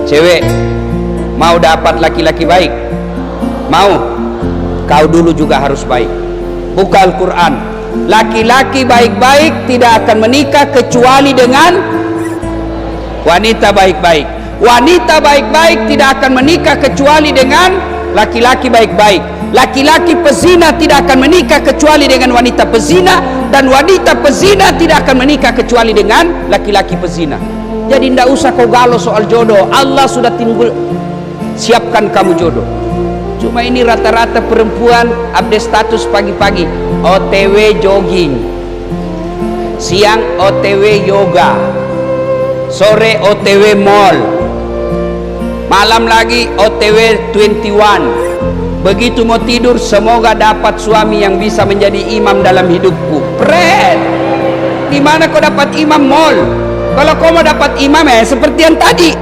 Cewek mau dapat laki-laki baik? Mau? Kau dulu juga harus baik. Buka Al-Quran. Laki-laki baik-baik tidak akan menikah kecuali dengan wanita baik-baik. Wanita baik-baik tidak akan menikah kecuali dengan laki-laki baik-baik. Laki-laki pezina tidak akan menikah kecuali dengan wanita pezina, dan wanita pezina tidak akan menikah kecuali dengan laki-laki pezina. Jadi tidak usah kau galau soal jodoh. Allah sudah siapkan kamu jodoh. Cuma ini rata-rata perempuan update status pagi-pagi OTW jogging, siang OTW yoga, sore OTW mall, malam lagi OTW 21. Begitu mau tidur, semoga dapat suami yang bisa menjadi imam dalam hidupku. Pret, di mana kau dapat imam mall? Kalau kau mau dapat imam seperti yang tadi,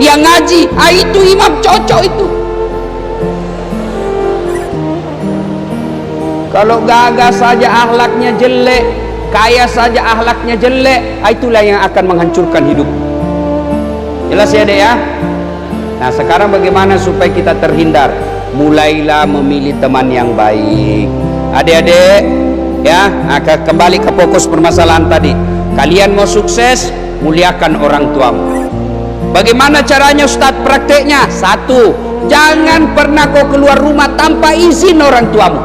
yang ngaji, itu imam cocok itu. Kalau gagah saja akhlaknya jelek, kaya saja akhlaknya jelek, itulah yang akan menghancurkan hidup. Jelas ya dek ya? Nah sekarang bagaimana supaya kita terhindar? Mulailah memilih teman yang baik. Adik-adik ya, kembali ke fokus permasalahan tadi. Kalian mau sukses, muliakan orang tuamu. Bagaimana caranya Ustadz prakteknya? Satu, jangan pernah kau keluar rumah tanpa izin orang tuamu.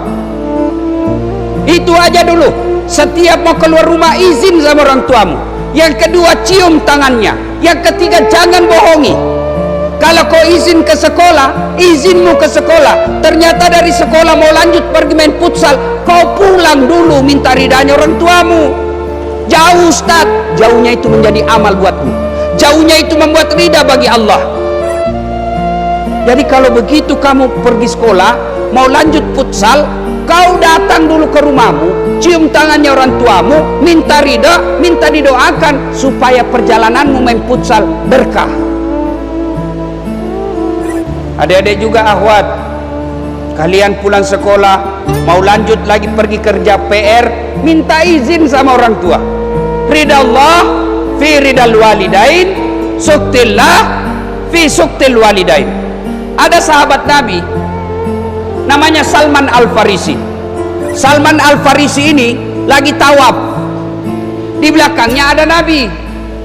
Itu aja dulu. Setiap mau keluar rumah izin sama orang tuamu. Yang kedua, cium tangannya. Yang ketiga, jangan bohongi. Kalau kau izin ke sekolah, izinmu ke sekolah, ternyata dari sekolah mau lanjut pergi main futsal, kau pulang dulu minta ridanya orang tuamu. Jauh Ustaz, jauhnya itu menjadi amal buatmu. Jauhnya itu membuat ridha bagi Allah. Jadi kalau begitu kamu pergi sekolah, mau lanjut futsal, kau datang dulu ke rumahmu, cium tangannya orang tuamu, minta ridha, minta didoakan supaya perjalananmu main futsal berkah. Adik-adik juga akhwat, kalian pulang sekolah mau lanjut lagi pergi kerja PR, minta izin sama orang tua. Ridha Allah fi ridal walidain, suktillah fi suktil walidain. Ada sahabat Nabi namanya Salman Al-Farisi. Salman Al-Farisi ini lagi tawaf. Di belakangnya ada Nabi.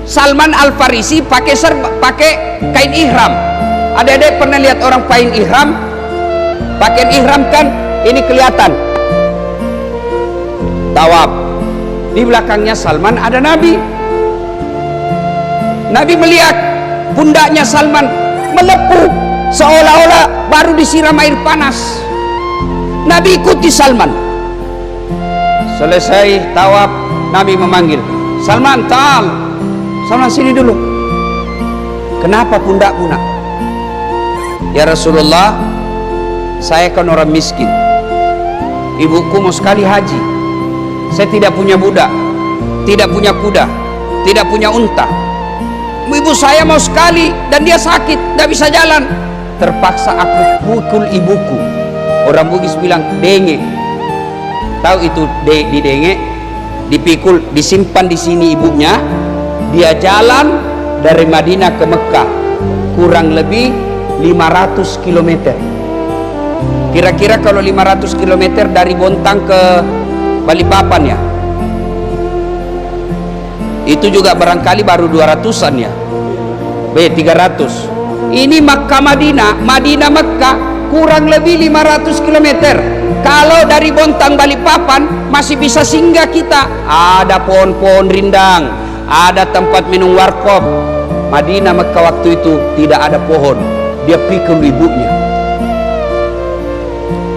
Salman Al-Farisi pakai kain ihram. Adik-adik pernah lihat orang pakaian ihram? Pakaian ihram kan ini kelihatan. Tawaf. Di belakangnya Salman ada Nabi. Nabi melihat pundaknya Salman melepuh seolah-olah baru disiram air panas. Nabi ikuti Salman. Selesai tawaf, Nabi memanggil, Salman, ta'al. Salman, sini dulu. Kenapa pundakmu nak? Ya Rasulullah, saya kan orang miskin. Ibuku mau sekali haji. Saya tidak punya budak, tidak punya kuda, tidak punya unta. Ibu saya mau sekali dan dia sakit, tidak bisa jalan. Terpaksa aku pukul ibuku. Orang Bugis bilang denge. Tahu itu di denge, dipikul, disimpan di sini ibunya. Dia jalan dari Madinah ke Mekah kurang lebih 500 km. Kira-kira kalau 500 km dari Bontang ke Balikpapan ya, itu juga barangkali baru 200-an ya, 300. Ini Makkah Madinah, Madinah Makkah kurang lebih 500 km. Kalau dari Bontang Balikpapan masih bisa singgah kita, ada pohon-pohon rindang, ada tempat minum warkop. Madinah Makkah waktu itu tidak ada pohon. Dia pikul ibunya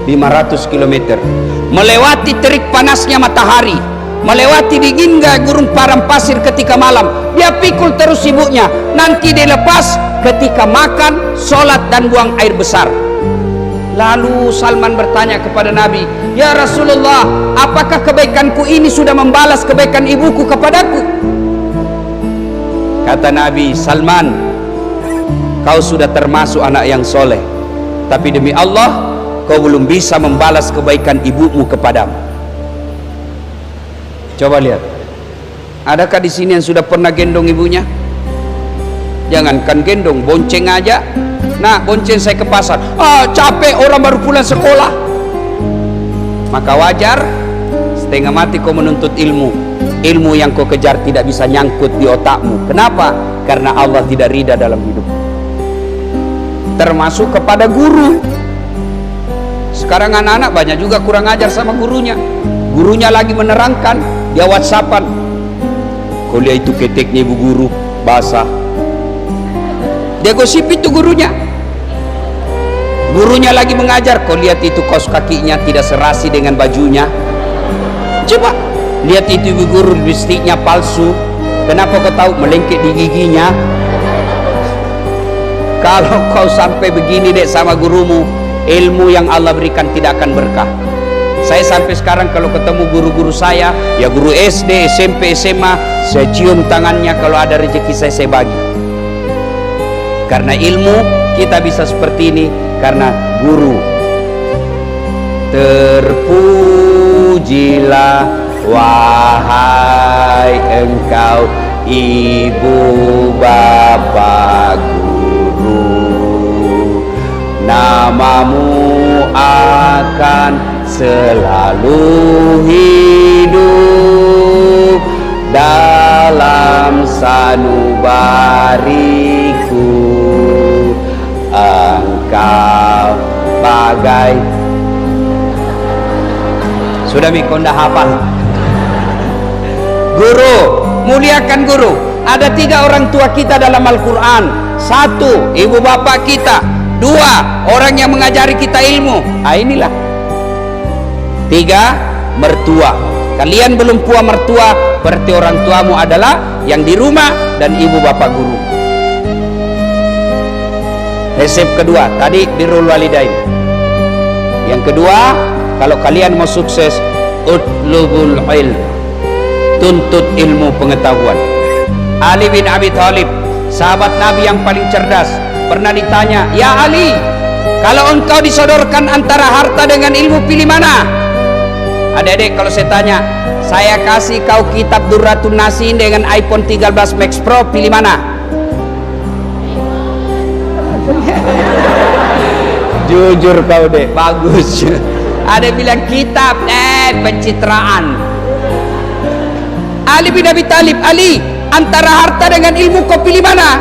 500 km, melewati terik panasnya matahari, melewati dinginnya gurun padang pasir ketika malam. Dia pikul terus ibunya, nanti dilepas ketika makan, sholat dan buang air besar. Lalu Salman bertanya kepada Nabi, ya Rasulullah, apakah kebaikanku ini sudah membalas kebaikan ibuku kepadaku? Kata Nabi, Salman, kau sudah termasuk anak yang soleh, tapi demi Allah kau belum bisa membalas kebaikan ibumu kepadamu. Coba lihat, adakah di sini yang sudah pernah gendong ibunya? Jangankan gendong, bonceng aja. Nah, bonceng saya ke pasar. Capek, orang baru pulang sekolah. Maka wajar setengah mati kau menuntut ilmu. Ilmu yang kau kejar tidak bisa nyangkut di otakmu. Kenapa? Karena Allah tidak ridha dalam hidup. Termasuk kepada guru. Sekarang anak-anak banyak juga kurang ajar sama gurunya. Gurunya lagi menerangkan, dia WhatsAppan. Kau lihat itu keteknya ibu guru basah. Dia gosip itu gurunya. Gurunya lagi mengajar, kau lihat itu kaos kakinya tidak serasi dengan bajunya. Coba lihat itu ibu guru, lipstiknya palsu. Kenapa kau tahu? Melengket di giginya. Kalau kau sampai begini dek sama gurumu, ilmu yang Allah berikan tidak akan berkah. Saya sampai sekarang kalau ketemu guru-guru saya, ya guru SD, SMP, SMA, saya cium tangannya. Kalau ada rezeki saya bagi. Karena ilmu kita bisa seperti ini karena guru. Terpujilah wahai engkau ibu bapak guru, namamu akan selalu hidup dalam sanubariku. Engkau bagai sudah mikonda hafal. Guru, muliakan guru. Ada 3 orang tua kita dalam Al-Quran. 1, ibu bapak kita. 2, orang yang mengajari kita ilmu. Inilah. 3, mertua. Kalian belum puas mertua, berarti orang tuamu adalah yang di rumah dan ibu bapak guru. Resep kedua, tadi birrul walidain. Yang kedua, kalau kalian mau sukses, utlubul ilm, tuntut ilmu pengetahuan. Ali bin Abi Thalib, sahabat Nabi yang paling cerdas, pernah ditanya, ya Ali, kalau engkau disodorkan antara harta dengan ilmu, pilih mana? Adik-adik, kalau saya tanya, saya kasih kau kitab Durratun Nasin dengan iPhone 13 Max Pro, pilih mana? Jujur kau deh, bagus. Ada bilang kitab, pencitraan. Ali bin Abi Thalib, Ali, antara harta dengan ilmu kau pilih mana?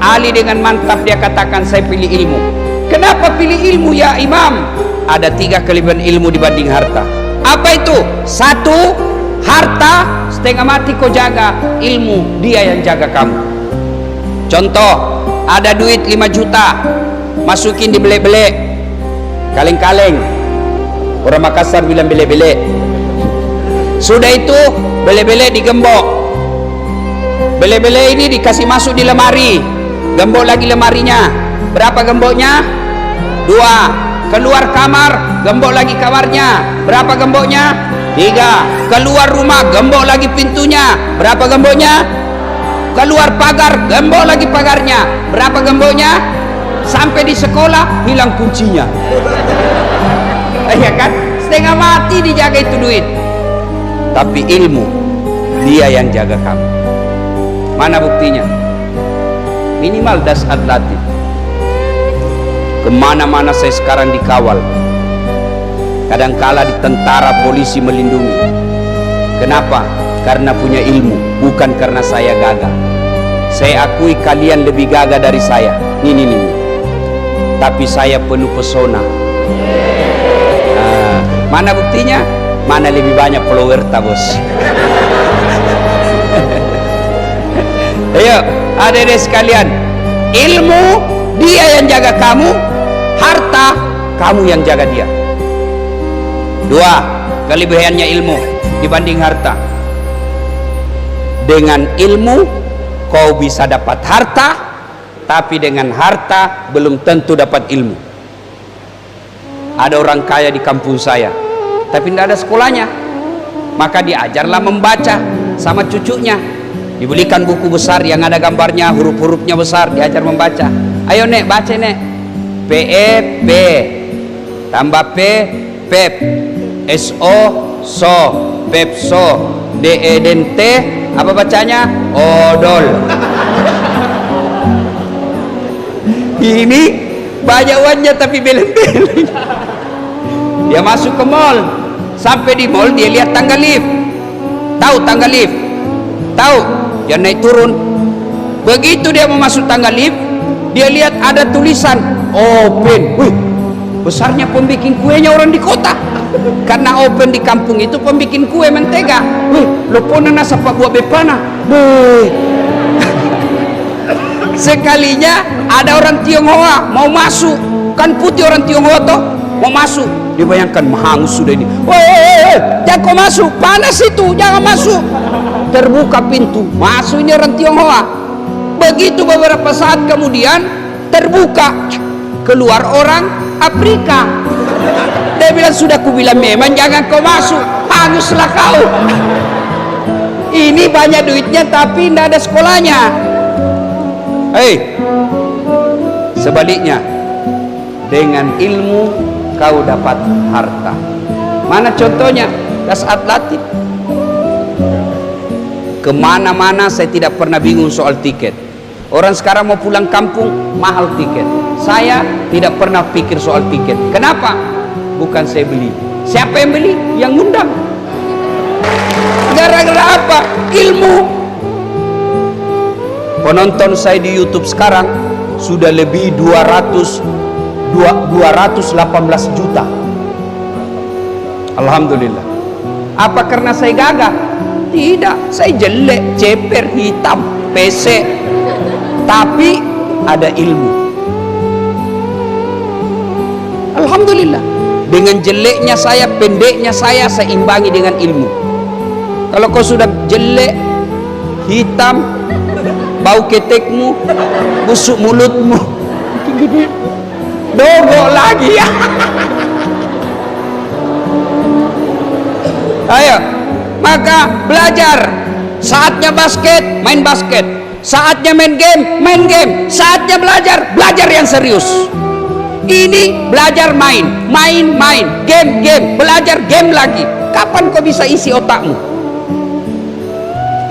Ali dengan mantap dia katakan, saya pilih ilmu. Kenapa pilih ilmu ya Imam? Ada 3 kelebihan ilmu dibanding harta. Apa itu? 1, harta setengah mati kau jaga, ilmu dia yang jaga kamu. Contoh, ada duit 5 juta, masukin di belek-belek, kaleng-kaleng. Orang Makassar bilang belek-belek. Sudah itu belek-belek digembok. Belek-belek ini dikasih masuk di lemari, gembok lagi lemarinya. Berapa gemboknya? 2. Keluar kamar, gembok lagi kamarnya. Berapa gemboknya? 3. Keluar rumah, gembok lagi pintunya. Berapa gemboknya? Keluar pagar, gembok lagi pagarnya. Berapa gemboknya? Sampai di sekolah hilang kuncinya. Ya kan? Setengah mati dijaga itu duit. Tapi ilmu dia yang jaga kamu. Mana buktinya? Minimal dasar latih. Kemana-mana saya sekarang dikawal. Kadangkala di tentara, polisi melindungi. Kenapa? Karena punya ilmu, bukan karena saya gagah. Saya akui kalian lebih gagah dari saya. Nih. Tapi saya penuh pesona. Mana buktinya? Mana lebih banyak follower bos? Ayo, adik-adik sekalian, ilmu dia yang jaga kamu, harta kamu yang jaga dia. 2, kelebihannya ilmu dibanding harta. Dengan ilmu kau bisa dapat harta, tapi dengan harta belum tentu dapat ilmu. Ada orang kaya di kampung saya, tapi tidak ada sekolahnya. Maka diajarlah membaca sama cucunya. Dibelikan buku besar yang ada gambarnya, huruf-hurufnya besar, diajar membaca. Ayo nek, baca nek. P-E-P tambah P, pep. S-O, so, pepso. D-E dan T, apa bacanya? Odol. Ini banyak uangnya tapi beleng-beleng. Dia masuk ke mall, sampai di mall dia lihat tangga lift. Tahu tangga lift? Tahu? Dia naik turun. Begitu dia mau masuk tangga lift, dia lihat ada tulisan open. Wih, besarnya pembikin kuenya orang di kota. Karena open di kampung itu pembikin kue mentega. Wih, lopona nasa pak buat bepana. Wih. Sekalinya ada orang Tionghoa mau masuk, kan putih orang Tionghoa toh, mau masuk. Dibayangkan mahangus sudah ini. Woi, jangan kau masuk, panas itu, jangan masuk. Terbuka pintu, masuk ini orang Tionghoa. Begitu beberapa saat kemudian terbuka, keluar orang Afrika. Dia bilang, sudah kubilang memang jangan kau masuk, hanguslah kau. Ini banyak duitnya tapi tidak ada sekolahnya. Hei, sebaliknya, dengan ilmu kau dapat harta. Mana contohnya? Das Atlantik. Kemana-mana saya tidak pernah bingung soal tiket. Orang sekarang mau pulang kampung mahal tiket. Saya tidak pernah pikir soal tiket. Kenapa? Bukan saya beli. Siapa yang beli? Yang ngundang. Gara-gara apa? Ilmu. Penonton saya di YouTube sekarang sudah lebih 218 juta. Alhamdulillah. Apa karena saya gagah? Tidak, saya jelek, ceper, hitam, pesek. Tapi ada ilmu. Alhamdulillah. Dengan jeleknya saya, pendeknya saya imbangi dengan ilmu. Kalau kau sudah jelek, hitam, bau ketekmu, busuk mulutmu, dogo lagi ya. Ayo, maka belajar. Saatnya basket, main basket. Saatnya main game. Saatnya belajar, belajar yang serius. Ini belajar main, game, belajar game lagi. Kapan kau bisa isi otakmu?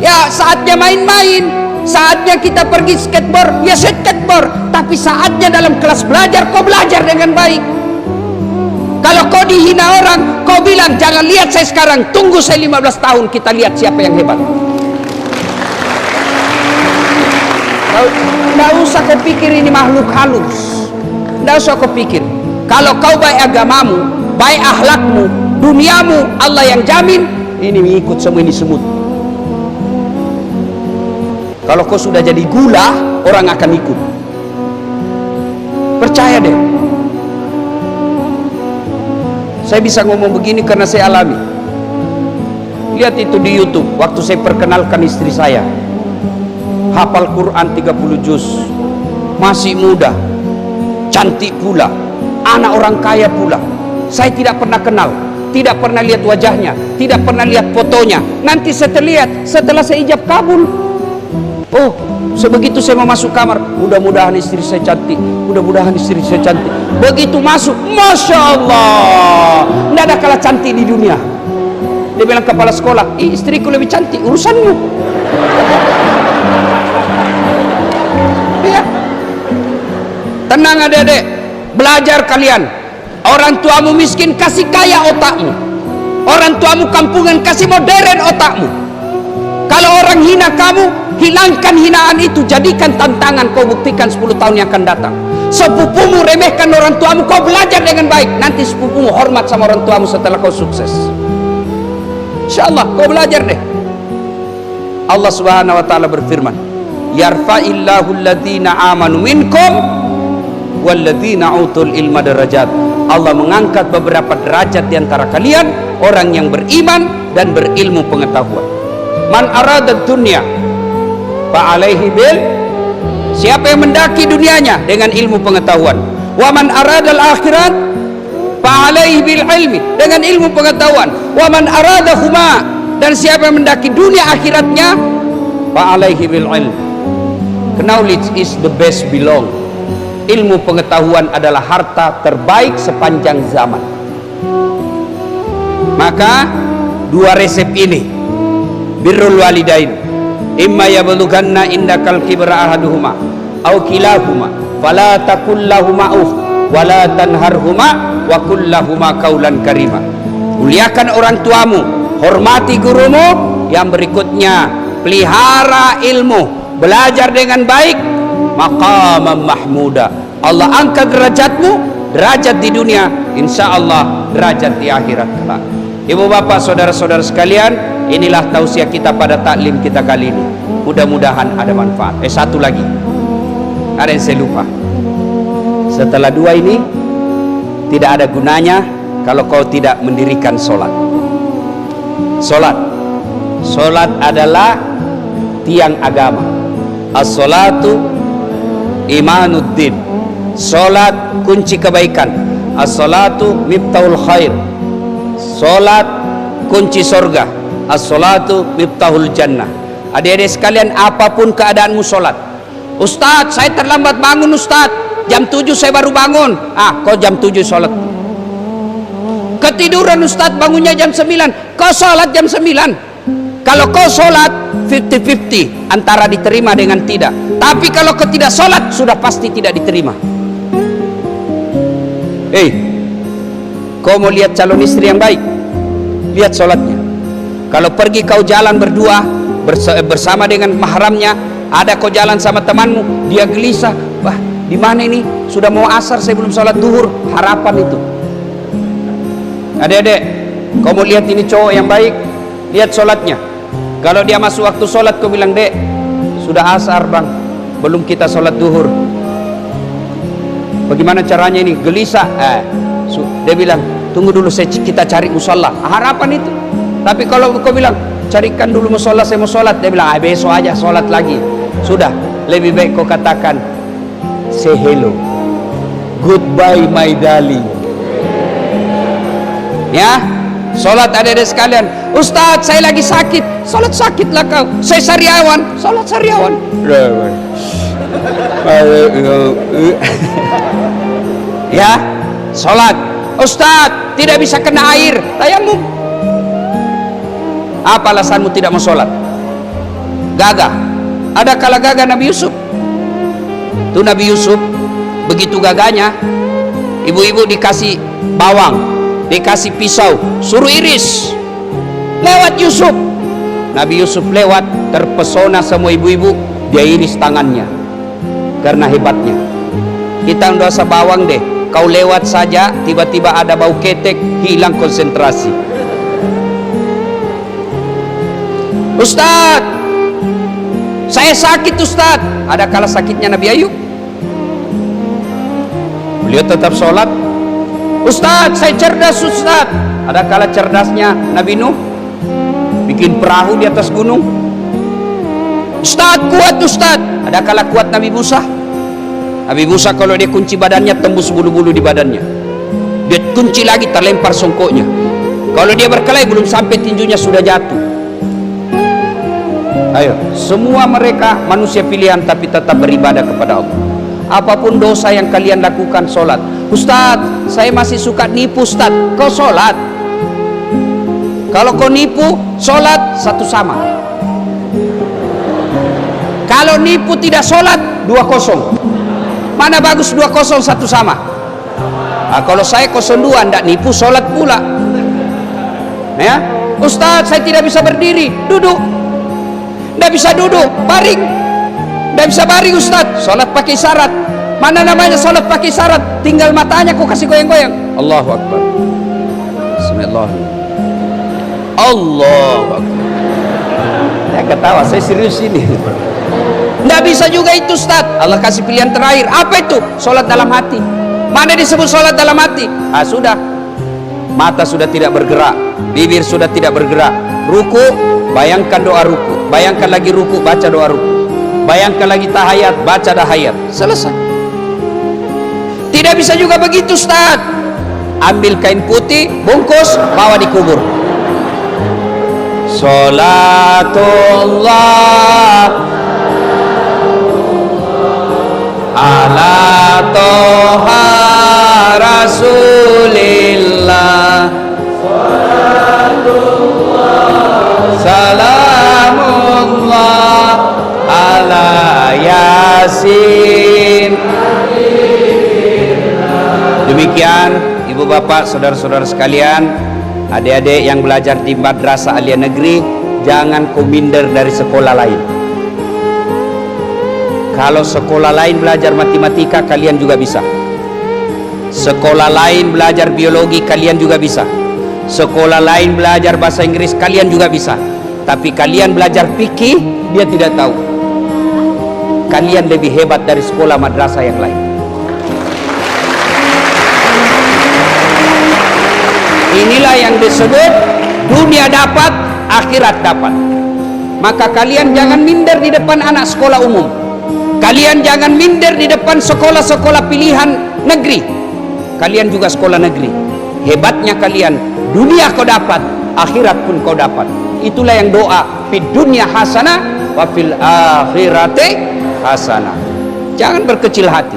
Ya, saatnya main-main. Saatnya kita pergi skateboard, ya skateboard. Tapi saatnya dalam kelas belajar, kau belajar dengan baik. Kalau kau dihina orang, kau bilang, jangan lihat saya sekarang, tunggu saya 15 tahun, kita lihat siapa yang hebat. Tidak usah kau pikir ini makhluk halus. Tidak usah kau pikir. Kalau kau baik agamamu, baik akhlakmu, duniamu, Allah yang jamin. Ini mengikut semua ini semut. Kalau kau sudah jadi gula, orang akan ikut. Percaya deh. Saya bisa ngomong begini karena saya alami. Lihat itu di YouTube. Waktu saya perkenalkan istri saya, hafal Quran 30 juz, masih muda, cantik pula, anak orang kaya pula. Saya tidak pernah kenal, tidak pernah lihat wajahnya, tidak pernah lihat fotonya. Nanti setelah saya ijab kabul, oh, sebegitu saya mau masuk kamar, mudah-mudahan istri saya cantik, mudah-mudahan istri saya cantik. Begitu masuk, Masya Allah, tidak ada kalah cantik di dunia. Dia bilang kepala sekolah, istriku lebih cantik, urusanmu. Ya. Tenang adik-adik, belajar kalian. Orang tuamu miskin, kasih kaya otakmu. Orang tuamu kampungan, kasih modern otakmu. Kalau orang hina kamu, hilangkan hinaan itu, jadikan tantangan, kau buktikan 10 tahun yang akan datang. Sepupumu remehkan orang tuamu, kau belajar dengan baik, nanti sepupumu hormat sama orang tuamu setelah kau sukses. InsyaAllah kau belajar deh. Allah subhanahu wa ta'ala berfirman, yarfa'illahu alladhina amanu minkum walladhina utul ilma darajat. Allah mengangkat beberapa derajat di antara kalian, orang yang beriman dan berilmu pengetahuan. Man arada dunya fa'alaihi bil, siapa yang mendaki dunianya dengan ilmu pengetahuan. Wa man arada al-akhirat fa'alaihi bil ilmi, dengan ilmu pengetahuan. Wa man arada huma, dan siapa yang mendaki dunia akhiratnya fa'alaihi bil ilmi. Knowledge is the best belong. Ilmu pengetahuan adalah harta terbaik sepanjang zaman. Maka dua resep ini, birrul walidain, imma yablughanna indakal kibra ahaduhuma aw kilahuma fala taqul lahuma uff wala tanharhuma wa qul lahuma qaulan karima. Muliakan orang tuamu, hormati gurumu. Yang berikutnya, pelihara ilmu, belajar dengan baik. Maqamam mahmuda, Allah angkat derajatmu, derajat di dunia, insya Allah derajat di akhirat kelak. Ibu bapak saudara-saudara sekalian, inilah tausiah kita pada taklim kita kali ini. Mudah-mudahan ada manfaat. Satu lagi, ada yang saya lupa. Setelah dua ini, tidak ada gunanya kalau kau tidak mendirikan solat. Solat adalah tiang agama. As-salatu imanuddin. Solat kunci kebaikan. As-salatu miftahul khair. Solat kunci sorga. As-salatu miftahul jannah. Adik-adik sekalian, apapun keadaanmu solat. Ustadz, saya terlambat bangun Ustadz, jam 7 saya baru bangun. Kau jam 7 solat. Ketiduran Ustadz, bangunnya jam 9, kau solat jam 9. Kalau kau solat 50-50 antara diterima dengan tidak. Tapi kalau kau tidak solat, sudah pasti tidak diterima. Kau mau lihat calon istri yang baik, lihat solatnya. Kalau pergi kau jalan berdua bersama dengan mahramnya, ada kau jalan sama temanmu, dia gelisah, wah di mana ini, sudah mau asar saya belum sholat duhur. Harapan itu. Adik-adik, kau mau lihat ini cowok yang baik, lihat sholatnya. Kalau dia masuk waktu sholat, kau bilang, dek sudah asar bang, belum kita sholat duhur, bagaimana caranya ini, gelisah. Dia bilang, tunggu dulu kita cari musola. Harapan itu. Tapi kalau kau bilang, carikan dulu musola, saya mau sholat, dia bilang, besok aja sholat lagi. Sudah, lebih baik kau katakan, say hello, goodbye my darling. Ya, sholat adik-adik sekalian. Ustadz, saya lagi sakit. Sholat sakitlah kau. Saya sariawan, sholat sariawan. Ya, sholat. Ustadz, tidak bisa kena air, tayamum. Apa alasanmu tidak mau sholat? Gagah. Ada kala gagah Nabi Yusuf. Itu Nabi Yusuf, begitu gagahnya, ibu-ibu dikasih bawang, dikasih pisau, suruh iris. Lewat Yusuf. Nabi Yusuf lewat, terpesona semua ibu-ibu, dia iris tangannya karena hebatnya. Kita nggak usah bawang deh, kau lewat saja tiba-tiba ada bau ketek, hilang konsentrasi. Ustadz, saya sakit Ustadz. Ada kala sakitnya Nabi Ayub, beliau tetap sholat. Ustadz, saya cerdas Ustadz. Ada kala cerdasnya Nabi Nuh, bikin perahu di atas gunung. Ustadz, kuat Ustadz. Ada kala kuat Nabi Musa. Nabi Musa kalau dia kunci badannya, tembus bulu-bulu di badannya. Dia kunci lagi, terlempar songkoknya. Kalau dia berkelahi, belum sampai tinjunya sudah jatuh. Ayo, semua mereka manusia pilihan tapi tetap beribadah kepada Allah. Apapun dosa yang kalian lakukan, sholat. Ustadz, saya masih suka nipu Ustadz. Kau sholat. Kalau kau nipu, sholat, satu sama. Kalau nipu tidak sholat, 2-0. Mana bagus 2-0 satu sama? Kalau saya 0-2, tidak nipu, sholat pula. Ya, Ustadz, saya tidak bisa berdiri, duduk. Tidak bisa duduk, baring. Tidak bisa baring Ustadz, sholat pakai syarat. Mana namanya sholat pakai syarat? Tinggal matanya kau kasih goyang-goyang. Allahu Akbar. Bismillahirrahmanirrahim. Allahu Akbar. Saya ketawa, saya serius ini. Tidak bisa juga itu Ustaz. Allah kasih pilihan terakhir. Apa itu? Sholat dalam hati. Mana disebut sholat dalam hati? Sudah. Mata sudah tidak bergerak, bibir sudah tidak bergerak. Ruku, bayangkan doa ruku. Bayangkan lagi ruku, baca doa ruku. Bayangkan lagi tahayat, baca tahayat. Selesai. Tidak bisa juga begitu Ustaz. Ambil kain putih, bungkus, bawa dikubur. Sholatullah ala toha rasulillah, salamullah ala yasin demikian ibu bapak saudara-saudara sekalian, adik-adik yang belajar di madrasah aliyah negeri, jangan kau minder dari sekolah lain. Kalau sekolah lain belajar matematika, kalian juga bisa. Sekolah lain belajar biologi, kalian juga bisa. Sekolah lain belajar bahasa Inggris, kalian juga bisa. Tapi kalian belajar fikih, dia tidak tahu. Kalian lebih hebat dari sekolah madrasah yang lain. Inilah yang disebut dunia dapat, akhirat dapat. Maka kalian jangan minder di depan anak sekolah umum. Kalian jangan minder di depan sekolah-sekolah pilihan negeri. Kalian juga sekolah negeri. Hebatnya kalian, dunia kau dapat, akhirat pun kau dapat. Itulah yang doa, fid dunya hasanah wa fil akhirati hasanah. Jangan berkecil hati.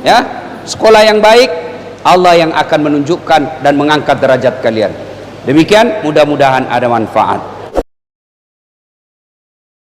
Ya, sekolah yang baik, Allah yang akan menunjukkan dan mengangkat derajat kalian. Demikian, mudah-mudahan ada manfaat.